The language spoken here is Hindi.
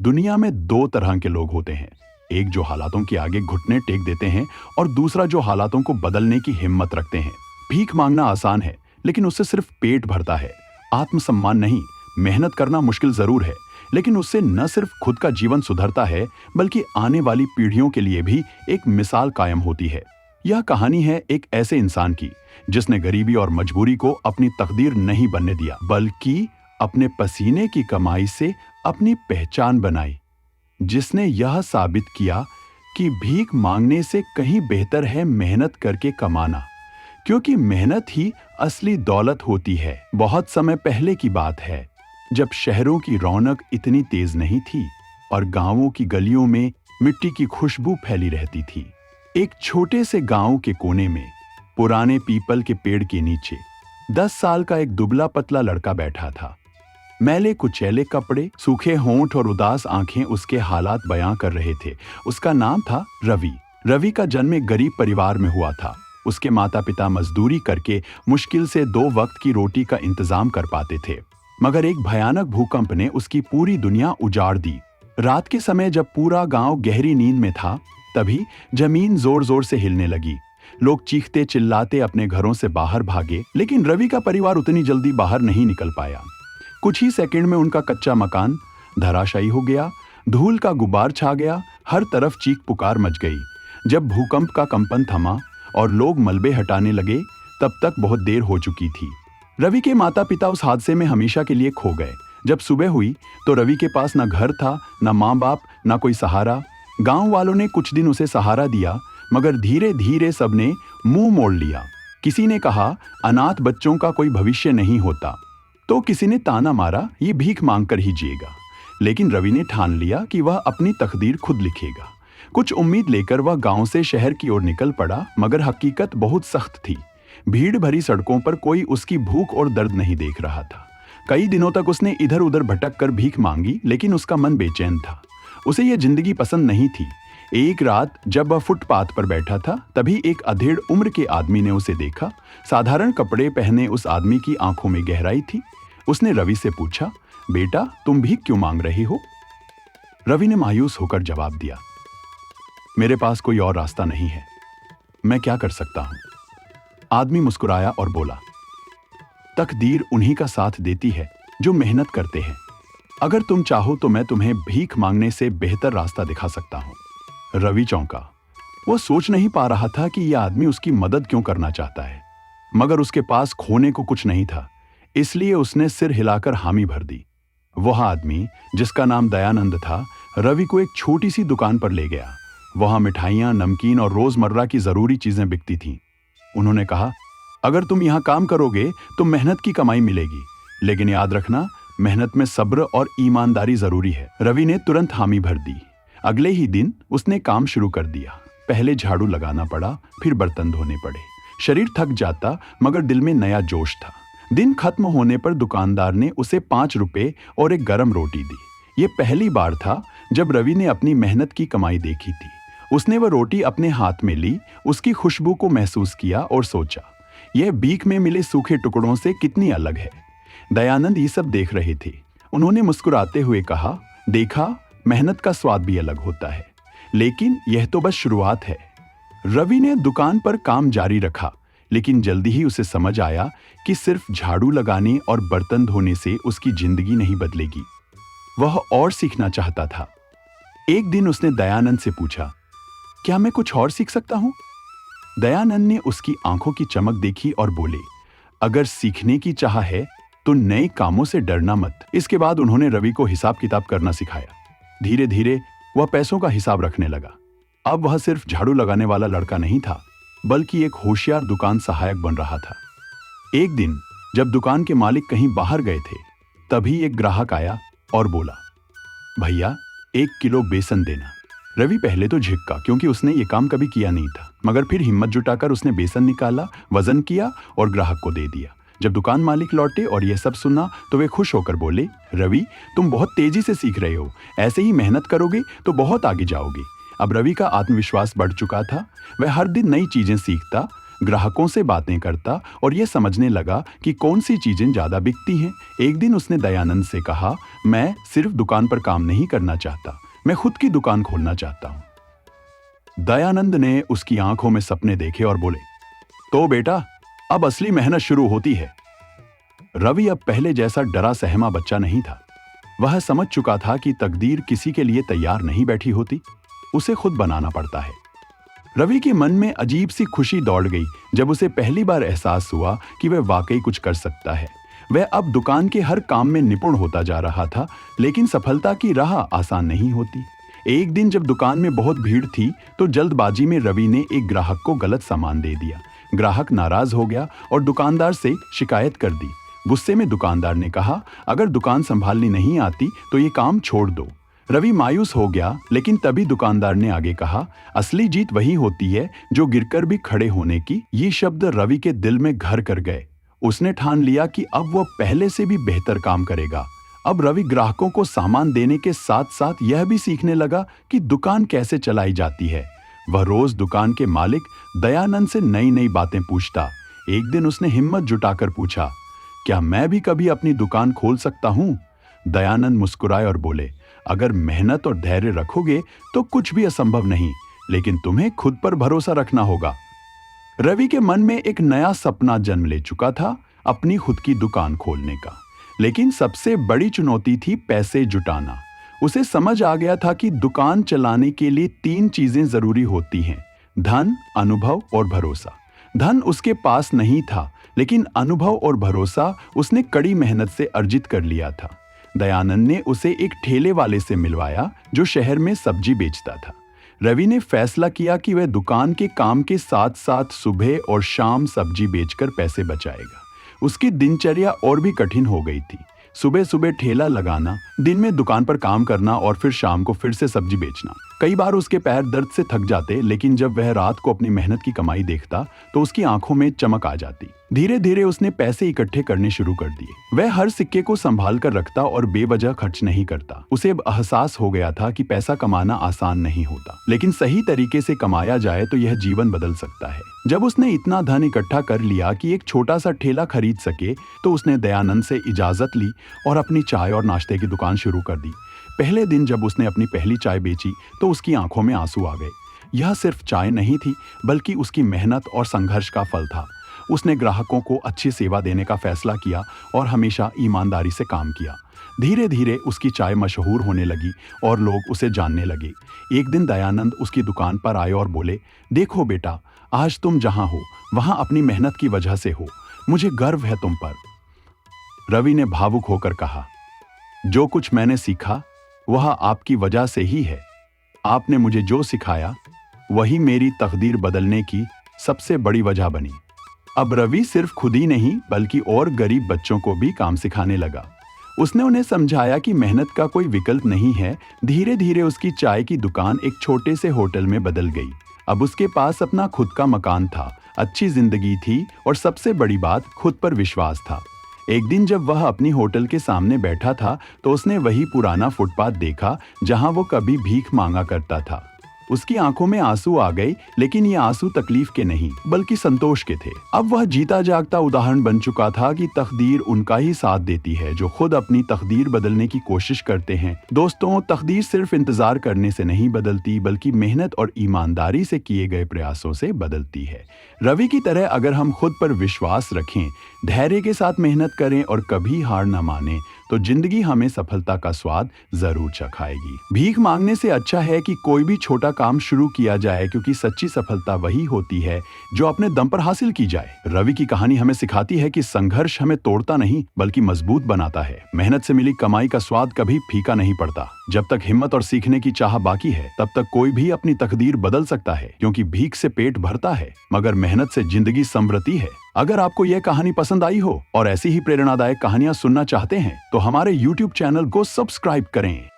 दुनिया में दो तरह के लोग होते हैं। एक जो हालातों के आगे घुटने टेक देते हैं और दूसरा जो हालातों को बदलने की हिम्मत रखते हैं। भीख मांगना आसान है, लेकिन उससे सिर्फ पेट भरता है, आत्मसम्मान नहीं। मेहनत करना मुश्किल जरूर है, लेकिन उससे न सिर्फ खुद का जीवन सुधरता है, बल्कि आने वाली पीढ़ियों के लिए भी एक मिसाल कायम होती है। यह कहानी है एक ऐसे इंसान की जिसने गरीबी और मजबूरी को अपनी तकदीर नहीं बनने दिया, बल्कि अपने पसीने की कमाई से अपनी पहचान बनाई। जिसने यह साबित किया कि भीख मांगने से कहीं बेहतर है मेहनत करके कमाना, क्योंकि मेहनत ही असली दौलत होती है। बहुत समय पहले की बात है, जब शहरों की रौनक इतनी तेज नहीं थी और गांवों की गलियों में मिट्टी की खुशबू फैली रहती थी। एक छोटे से गांव के कोने में पुराने पीपल के पेड़ के नीचे 10 साल का एक दुबला पतला लड़का बैठा था। मैले कुचैले कपड़े, सूखे होंठ और उदास आंखें उसके हालात बयां कर रहे थे। उसका नाम था रवि। रवि का जन्म एक गरीब परिवार में हुआ था। उसके माता पिता मजदूरी करके मुश्किल से 2 वक्त की रोटी का इंतजाम कर पाते थे, मगर एक भयानक भूकंप ने उसकी पूरी दुनिया उजाड़ दी। रात के समय जब पूरा गांव गहरी नींद में था, तभी जमीन जोर जोर से हिलने लगी। लोग चीखते चिल्लाते अपने घरों से बाहर भागे, लेकिन रवि का परिवार उतनी जल्दी बाहर नहीं निकल पाया। कुछ ही सेकंड में उनका कच्चा मकान धराशायी हो गया, धूल का गुबार छा गया, हर तरफ चीख पुकार मच गई। जब भूकंप का कंपन थमा और लोग मलबे हटाने लगे, तब तक बहुत देर हो चुकी थी। रवि के माता पिता उस हादसे में हमेशा के लिए खो गए। जब सुबह हुई तो रवि के पास न घर था, न माँ बाप, न कोई सहारा। गांव वालों ने कुछ दिन उसे सहारा दिया, मगर धीरे धीरे सबने मुंह मोड़ लिया। किसी ने कहा अनाथ बच्चों का कोई भविष्य नहीं होता, तो किसी ने ताना मारा ये भीख मांगकर ही जिएगा। लेकिन रवि ने ठान लिया कि वह अपनी तकदीर खुद लिखेगा। कुछ उम्मीद लेकर वह गांव से शहर की ओर निकल पड़ा, मगर हकीकत बहुत सख्त थी। भीड़ भरी सड़कों पर कोई उसकी भूख और दर्द नहीं देख रहा था। कई दिनों तक उसने इधर उधर भटक कर भीख मांगी, लेकिन उसका मन बेचैन था। उसे यह जिंदगी पसंद नहीं थी। एक रात जब वह फुटपाथ पर बैठा था, तभी एक अधेड़ उम्र के आदमी ने उसे देखा। साधारण कपड़े पहने उस आदमी की आंखों में गहराई थी। उसने रवि से पूछा, बेटा तुम भीख क्यों मांग रहे हो? रवि ने मायूस होकर जवाब दिया, मेरे पास कोई और रास्ता नहीं है, मैं क्या कर सकता हूं? आदमी मुस्कुराया और बोला, तकदीर उन्हीं का साथ देती है जो मेहनत करते हैं। अगर तुम चाहो तो मैं तुम्हें भीख मांगने से बेहतर रास्ता दिखा सकता हूं। रवि चौंका। वो सोच नहीं पा रहा था कि यह आदमी उसकी मदद क्यों करना चाहता है, मगर उसके पास खोने को कुछ नहीं था, इसलिए उसने सिर हिलाकर हामी भर दी। वह आदमी, जिसका नाम दयानंद था, रवि को एक छोटी सी दुकान पर ले गया। वहां मिठाइयां, नमकीन और रोजमर्रा की जरूरी चीजें बिकती थीं। उन्होंने कहा, अगर तुम यहां काम करोगे तो मेहनत की कमाई मिलेगी, लेकिन याद रखना मेहनत में सब्र और ईमानदारी जरूरी है। रवि ने तुरंत हामी भर दी। अगले ही दिन उसने काम शुरू कर दिया। पहले झाड़ू लगाना पड़ा, फिर बर्तन धोने पड़े। शरीर थक जाता, मगर दिल में नया जोश था। दिन खत्म होने पर दुकानदार ने उसे 5 रुपए और एक गरम रोटी दी। ये पहली बार था जब रवि ने अपनी मेहनत की कमाई देखी थी। उसने वह रोटी अपने हाथ में ली, उसकी खुशबू को महसूस किया और सोचा, यह भीख में मिले सूखे टुकड़ों से कितनी अलग है। दयानंद ये सब देख रहे थे। उन्होंने मुस्कुराते हुए कहा, देखा, मेहनत का स्वाद भी अलग होता है, लेकिन यह तो बस शुरुआत है। रवि ने दुकान पर काम जारी रखा, लेकिन जल्दी ही उसे समझ आया कि सिर्फ झाड़ू लगाने और बर्तन धोने से उसकी जिंदगी नहीं बदलेगी। वह और सीखना चाहता था। एक दिन उसने दयानंद से पूछा, क्या मैं कुछ और सीख सकता हूं? दयानंद ने उसकी आंखों की चमक देखी और बोले, अगर सीखने की चाह है तो नए कामों से डरना मत। इसके बाद उन्होंने रवि को हिसाब किताब करना सिखाया। धीरे धीरे वह पैसों का हिसाब रखने लगा। अब वह सिर्फ झाड़ू लगाने वाला लड़का नहीं था, बल्कि एक होशियार दुकान सहायक बन रहा था। एक दिन जब दुकान के मालिक कहीं बाहर गए थे, तभी एक ग्राहक आया और बोला, भैया 1 किलो बेसन देना। रवि पहले तो झिझका, क्योंकि उसने ये काम कभी किया नहीं था, मगर फिर हिम्मत जुटाकर उसने बेसन निकाला, वजन किया और ग्राहक को दे दिया। जब दुकान मालिक लौटे और यह सब सुना तो वे खुश होकर बोले, रवि तुम बहुत तेजी से सीख रहे हो, ऐसे ही मेहनत करोगे तो बहुत आगे जाओगे। अब रवि का आत्मविश्वास बढ़ चुका था। वह हर दिन नई चीजें सीखता, ग्राहकों से बातें करता और ये समझने लगा कि कौन सी चीजें ज्यादा बिकती हैं। एक दिन उसने दयानंद से कहा, मैं सिर्फ दुकान पर काम नहीं करना चाहता, मैं खुद की दुकान खोलना चाहता हूं। दयानंद ने उसकी आंखों में सपने देखे और बोले, तो बेटा, अब असली मेहनत शुरू होती है। रवि अब पहले जैसा डरा सहमा बच्चा नहीं था। वह समझ चुका था कि तकदीर किसी के लिए तैयार नहीं बैठी होती, उसे खुद बनाना पड़ता है। रवि के मन में अजीब सी खुशी दौड़ गई जब उसे पहली बार एहसास हुआ कि वह वाकई कुछ कर सकता है। वह अब दुकान के हर काम में निपुण होता जा रहा था, लेकिन सफलता की राह आसान नहीं होती। एक दिन जब दुकान में बहुत भीड़ थी तो जल्दबाजी में रवि ने एक ग्राहक को गलत सामान दे दिया। ग्राहक नाराज हो गया और दुकानदार से शिकायत कर दी। गुस्से में दुकानदार ने कहा, अगर दुकान संभालनी नहीं आती तो ये काम छोड़ दो। रवि मायूस हो गया, लेकिन तभी दुकानदार ने आगे कहा, असली जीत वही होती है जो गिरकर भी खड़े होने की। ये शब्द रवि के दिल में घर कर गए। उसने ठान लिया कि अब वह पहले से भी बेहतर काम करेगा। अब रवि ग्राहकों को सामान देने के साथ साथ यह भी सीखने लगा कि दुकान कैसे चलाई जाती है। वह रोज दुकान के मालिक दयानंद से नई नई बातें पूछता। एक दिन उसने हिम्मत जुटाकर पूछा, क्या मैं भी कभी अपनी दुकान खोल सकता हूं? दयानंद मुस्कुराए और बोले, अगर मेहनत और धैर्य रखोगे तो कुछ भी असंभव नहीं, लेकिन तुम्हें खुद पर भरोसा रखना होगा। रवि के मन में एक नया सपना जन्म ले चुका था, अपनी खुद की दुकान खोलने का। लेकिन सबसे बड़ी चुनौती थी पैसे जुटाना। उसे समझ आ गया था कि दुकान चलाने के लिए 3 चीजें जरूरी होती हैं, धन, अनुभव और भरोसा। धन उसके पास नहीं था, लेकिन अनुभव और भरोसा उसने कड़ी मेहनत से अर्जित कर लिया था। दयानंद ने उसे एक ठेले वाले से मिलवाया जो शहर में सब्जी बेचता था। रवि ने फैसला किया कि वह दुकान के काम के साथ साथ सुबह और शाम सब्जी बेचकर पैसे बचाएगा। उसकी दिनचर्या और भी कठिन हो गई थी। सुबह सुबह ठेला लगाना, दिन में दुकान पर काम करना और फिर शाम को फिर से सब्जी बेचना। कई बार उसके पैर दर्द से थक जाते, लेकिन जब वह रात को अपनी मेहनत की कमाई देखता तो उसकी आंखों में चमक आ जाती। धीरे धीरे उसने पैसे इकट्ठे करने शुरू कर दिए। वह हर सिक्के को संभाल कर रखता और बेवजह खर्च नहीं करता। उसे अब एहसास हो गया था कि पैसा कमाना आसान नहीं होता, लेकिन सही तरीके से कमाया जाए तो यह जीवन बदल सकता है। जब उसने इतना धन इकट्ठा कर लिया कि एक छोटा सा ठेला खरीद सके, तो उसने दयानंद से इजाजत ली और अपनी चाय और नाश्ते की दुकान शुरू कर दी। पहले दिन जब उसने अपनी पहली चाय बेची तो उसकी आंखों में आंसू आ गए। यह सिर्फ चाय नहीं थी, बल्कि उसकी मेहनत और संघर्ष का फल था। उसने ग्राहकों को अच्छी सेवा देने का फैसला किया और हमेशा ईमानदारी से काम किया। धीरे धीरे उसकी चाय मशहूर होने लगी और लोग उसे जानने लगे। एक दिन दयानंद उसकी दुकान पर आए और बोले, देखो बेटा, आज तुम जहां हो वहां अपनी मेहनत की वजह से हो। मुझे गर्व है तुम पर। रवि ने भावुक होकर कहा, जो कुछ मैंने सीखा वह आपकी वजह से ही है। आपने मुझे जो सिखाया वही मेरी तकदीर बदलने की सबसे बड़ी वजह बनी। अब रवि सिर्फ खुद ही नहीं बल्कि और गरीब बच्चों को भी काम सिखाने लगा। उसने उन्हें समझाया कि मेहनत का कोई विकल्प नहीं है। धीरे धीरे उसकी चाय की दुकान एक छोटे से होटल में बदल गई। अब उसके पास अपना खुद का मकान था, अच्छी जिंदगी थी और सबसे बड़ी बात, खुद पर विश्वास था। एक दिन जब वह अपनी होटल के सामने बैठा था तो उसने वही पुराना फुटपाथ देखा जहां वो कभी भीख मांगा करता था। उसकी आंखों में आंसू आ गए, लेकिन ये आंसू तकलीफ के नहीं बल्कि संतोष के थे। अब वह जीता जागता उदाहरण बन चुका था कि तकदीर उनका ही साथ देती है जो खुद अपनी तकदीर बदलने की कोशिश करते हैं। दोस्तों, तकदीर सिर्फ इंतजार करने से नहीं बदलती, बल्कि मेहनत और ईमानदारी से किए गए प्रयासों से बदलती है। रवि की तरह अगर हम खुद पर विश्वास रखें, धैर्य के साथ मेहनत करें और कभी हार न माने, तो जिंदगी हमें सफलता का स्वाद जरूर चखाएगी। भीख मांगने से अच्छा है कि कोई भी छोटा काम शुरू किया जाए, क्योंकि सच्ची सफलता वही होती है जो अपने दम पर हासिल की जाए। रवि की कहानी हमें सिखाती है कि संघर्ष हमें तोड़ता नहीं बल्कि मजबूत बनाता है। मेहनत से मिली कमाई का स्वाद कभी फीका नहीं पड़ता। जब तक हिम्मत और सीखने की चाह बाकी है, तब तक कोई भी अपनी तकदीर बदल सकता है, क्योंकि भीख से पेट भरता है मगर मेहनत से जिंदगी समृद्धि है। अगर आपको यह कहानी पसंद आई हो और ऐसी ही प्रेरणादायक कहानियां सुनना चाहते हैं तो हमारे YouTube चैनल को सब्सक्राइब करें।